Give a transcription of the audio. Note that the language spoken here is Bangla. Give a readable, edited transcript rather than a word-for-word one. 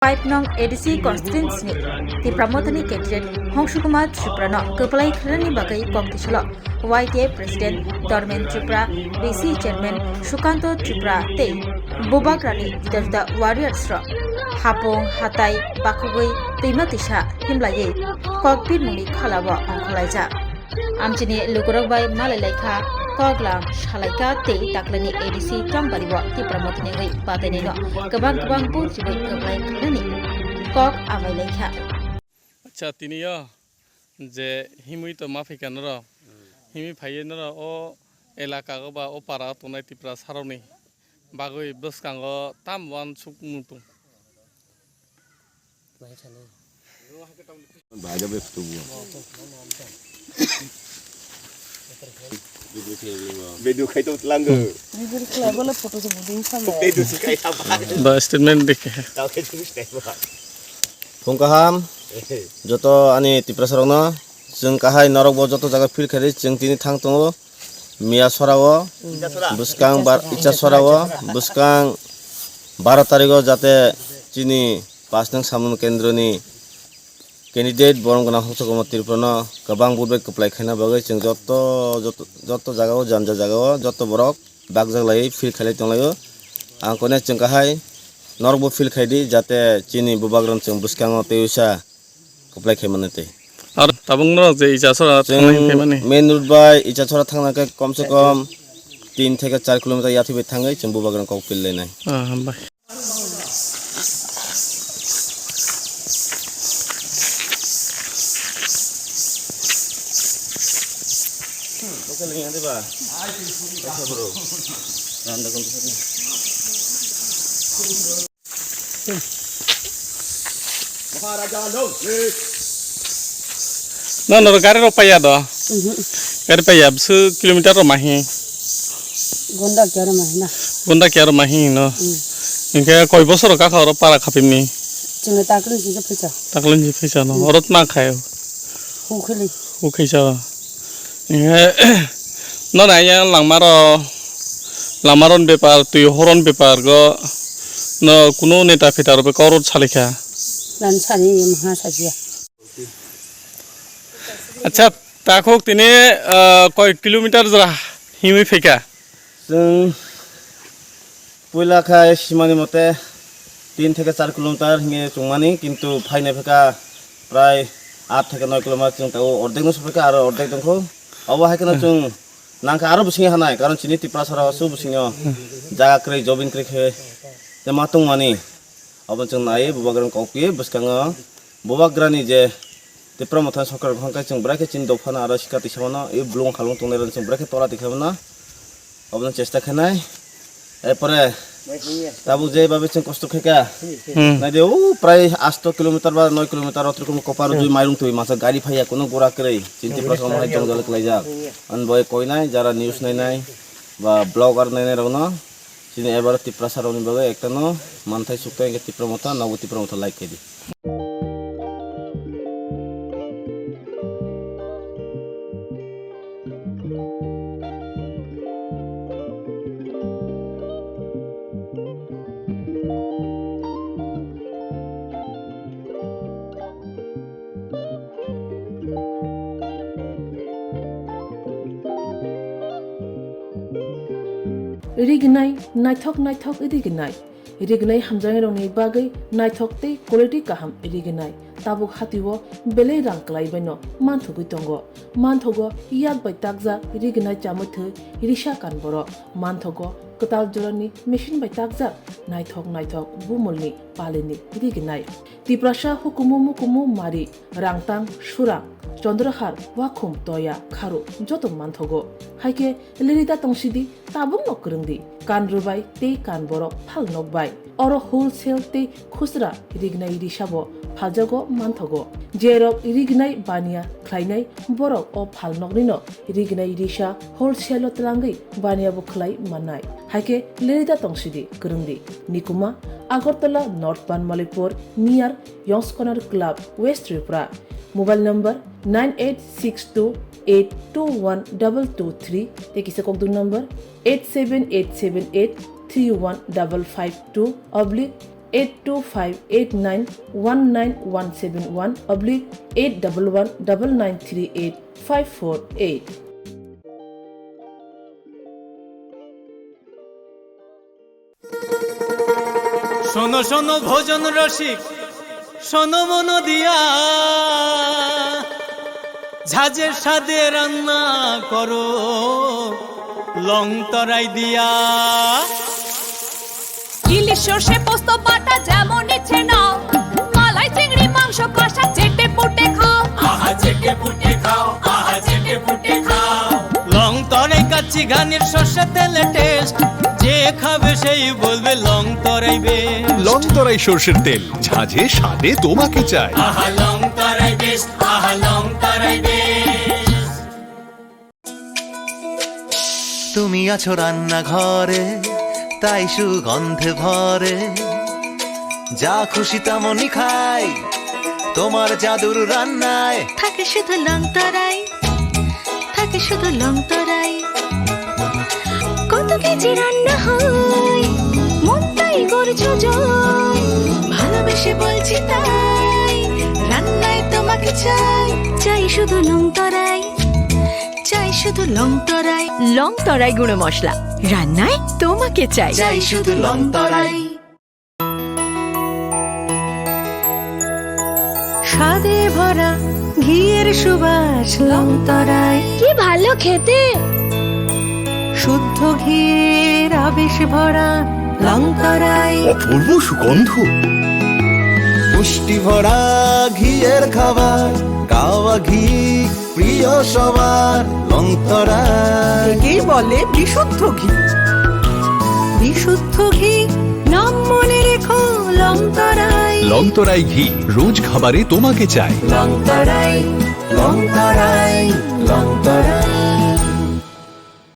5 nong ADC constituency ni ti pramotani candidate Hongshukumar Tripura no kepalai khrani bagai competition YK president Dormen Tripura BC chairman Shukanto Tripura te Bobagrani juda warriors ro hapong hatai bakugui teimatisa himlaye kokpit muni khalawa ongkhalaija amchini lukurok bai malalaikha koglam shalaika te taklani ADC chambariwa ti pramotani gai patani no kabang bur jibai keplai khrani kok availaiha আচ্ছা তিনিও যে হিমুই তো মাফিকান র হিমি ফাইয়েন র ও এলাকা বা ও পাড়া তোনাই টিপ্রা সারনি বাগৈ বসকাঙ্গ তাম ওয়ান সুক মুতু বাজা বেস্তু video khai to lang ge video khai bole photo je buding sam video khai ta বা স্টেটমেন্ট দেখে ta ke tu step ba Pungkaham joto ani Tripura sarongno jeng kahai norok bo joto jaga fil khari jeng tini thang tongo mia sorawo buskang bar icha sorawo buskang 12 tarikho jate chini 5 nang samun kendro ni candidate borong gana Hongshukumar Tripura no kabang budbe keplai khaina bagai jeng joto jagao janja jagao joto borok bagjak lai fil khali tonglayo angkone jeng kahai norok bo fil khaidi jate chini bubagron jeng buskango teusa keplai khaimanete আর তাবং ন যে ইজাসরা মানে main road by icha chora thangna ka kom se kom 3 থেকে 4 কিলোমিটার ইয়াথিবে থাঙ্গাই জম্বু বাগান কক পিল্লাই নাই বাই ওকে লিং আদে বা আচ্ছা বড় রান্না কোন maharaja no না না গাড়ি রপাইয়া দ গাড়ি পাইয়া 1 kilometre Mahi gonda kyara mahina গন্ডা কি আর মাহি ন ইনকে কয় বছর কা খাওয়ার পারা খাপিমনি chinga takri jinga phecha তাকলেন জি ফেসা ন অরত না খায় hukhili ও খাইছা ইনকে ন নাইয়া লামারন ব্যাপার তুই হরন ব্যাপার গ ন কোনো নেতা ফিটার বে করত ছালিখা lan sani maha sajia আচ্ছা তাকক তিনি কয় কিলোমিটার জরা হিমি ফেকা जों पुइला खाय सिमानि मते 3 থেকে 4 কিলোমিটার হিঙে চুংমানি কিন্তু ফাইনে ফেকা প্রায় 8 থেকে 9 কিলোমিটার जों তাও অর্ধেক ন সফেকা আর অর্ধেক দংখো অবা হাইকেনা जों নাংকা আরো বুসিং হানাই কারণ চিনি ত্রিপুরা সরা সু বুসিং জায়গা ক্রে জবিন ক্রে খে তে মাতং মানি অবা जों নাই বুবাগ্রান কপি বুসকাং বুবাগ্রানি যে ত্রিপুরা মথা সরকার ভাঙ্কা जों ব্রাকে চিন দফানা আর শিকাতি সামনা এই ব্লং খালং তংনে जों ব্রাকে তলা দেখাবনা অবন চেষ্টা খানাই এরপরে তাবু যেভাবে কষ্ট খেকা নাই দে ও প্রায় 8 কিলোমিটার বা 9 কিলোমিটার অতরকম কপার দুই মাইরুং তুই মাছ গাড়ি ফাইয়া কোনো গোড়া করে চিন্তি প্রশ্ন হয় জঙ্গল ক্লাই যা আন বয় কই নাই যারা নিউজ নাই বা ব্লগার নাই রওনা চিনি এবার ত্রিপুরা সারনি বগে একটা ন মানথাই সুক্ত একে ত্রিপুরা মতা নব ত্রিপুরা মতা like কেদি Rignai naithok rignai hamjangai rongni bagai naithok tei quality kaham rignai tabuk hatiwo belei rang klai baino manthugui tongo manthogo yak bai takja rignai chamuthu risha kanboro manthogo katal jorani machine bai takja naithok bumulni palini rignai tiprasha hukumu mari rangtang surang চন্দ্রহার ওয়াখুম তয়া খারু যত মানথগো হাইকে লিরিতা তংসিদি তাবুং নকরংদি কান রুবাই তে কান বরক ফাল নকবাই অর হোলসেল তে খুচরা রিগনাই রিসাবো ফালজাগো মানথগো জেরক রিগনাই বানিয়া খ্লাইনাই বরক ও ফাল নকনিনো রিগনাই রিসা হোলসেল তলাঙ্গই বানিয়া বখলাই মানাই হাইকে লিরিতা তংসিদি করংদি নিকুমা Agartala north Banamalipur near young's corner club west Tripura mobile number 9862821223 te kisa kok du number 87878315552 82589119171/8119938 শোনো শোনো ভোজন রসিক, শোনো মন দিয়া, ঝাঁঝের স্বাদে রান্না করো লং তরাই দিয়া। ইলিশ সর্ষে পোস্ত বাটা যেমন ইচ্ছে নাও, মালাই চিংড়ি মাংস কষা চেটে পুটে খাও, আহা চেটে পুটে খাও, আহা চেটে পুটে খাও। লং তরাই কাচ্চি ঘানির সর্ষে তেলে টেস্ট, যে খাবে সেই বলবে লং তরাই বেশ। লং তরাই সর্ষের তেল, ঝাঁঝে স্বাদে তোমাকে চাই। আহা লং তরাই বেশ, আহা লং তরাই বেশ। তুমি আছো রান্নাঘরে, তাই সুগন্ধে ভরে, যা খুশি তেমনই খাই তোমার জাদুর রান্নায়। থাকে শুধু লং তরাই, থাকে শুধু লং তরাই। কত কেজি রান্না হয়, মনটাই করছো জয়, ভালোবেসে বলছি তাই, রান্নায় তোমাকে চাই, চাই শুধু লং তরাই, চাই শুধু লং তরাই। লং তরাই গুঁড়ো মশলা, রান্নায় তোমাকে চাই, চাই শুধু লং তরাই। স্বাদে ভরা ঘিয়ের সুবাস লং তরাই, কি ভালো খেতে, শুদ্ধ ঘিয়ের আবেশ ভরা লং তরাই। অপূর্ব সুগন্ধ, পুষ্টি ভরা ঘিয়ের খাবার, কাওয়া ঘি প্রিয় সবার। লং তরাই কি বলে বিশুদ্ধ ঘি, বিশুদ্ধ ঘি নাম মনে রেখো লং তরাই। লং তরাই ঘি রোজ খাবারে তোমাকে চাই। লং তরাই।